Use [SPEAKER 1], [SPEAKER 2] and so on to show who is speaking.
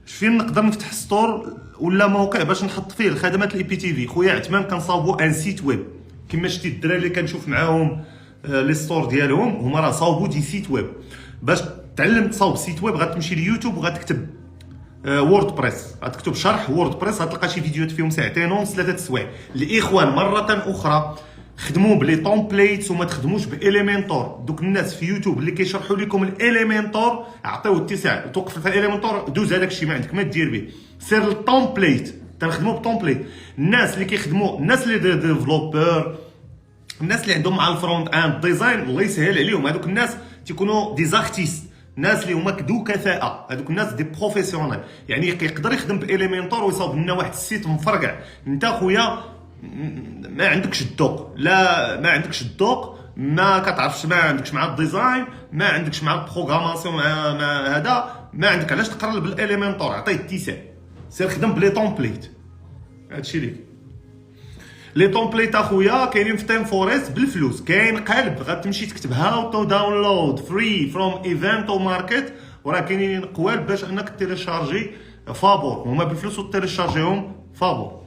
[SPEAKER 1] فين نقدر نفتح ستور ولا موقع باش نحط فيه الخدمات الاي بي تي في؟ خويا عثمان كنصاوبو ان سيت ويب، كما شتي الدراري اللي كنشوف معاهم لي ستور ديالهم هما راه صاوبو دي سيت ويب. باش تعلم تصاوب سيت ويب غتمشي ليوتيوب وغتكتب ووردبريس، غتكتب شرح ووردبريس، غتلقى شي فيديوهات فيهم ساعتين ونص 3 سوايع. الاخوان مره اخرى خدموا بلي تومبليتس وما تخدموش باليمنتور. دوك الناس في يوتيوب اللي كيشرحوا لكم الاليمنتور عطيو اتساع، توقف في الاليمنتور دوز هذاك الشيء ما عندك ما دير به، سير للتومبليت تنخدموا بتومبليت. الناس اللي كيخدموا، الناس اللي ديفلوبور، الناس اللي عندهم مع الفرونت اند ديزاين الله يسهل عليهم، هذوك الناس تيكونوا دي زارتيست، الناس اللي هما ذو كفاءه، هذوك الناس دي بروفيسيونيل، يعني كيقدر يخدم باليمنتور ويصاوب لنا واحد السيت مفرقع. انت خويا ما عندكش الذوق، لا ما عندكش الذوق، ما كتعرفش، ما عندكش مع الديزاين، ما عندكش مع البروغراماسيون، مع هذا ما عندك علاش تقرر بالاليمنتور. عطيه اتساع، سير خدم بلي تومبليت. هادشي ليك. لي تومبليت اخويا كاينين في تيم فورست بالفلوس، كاين قالب غتمشي تكتب هاو تو داونلود فري فروم ايفنت او ماركت، وراه كاينين قوالب باش انك تيليشارجي فابور، هما بالفلوس وتيليشارجيهم فابور.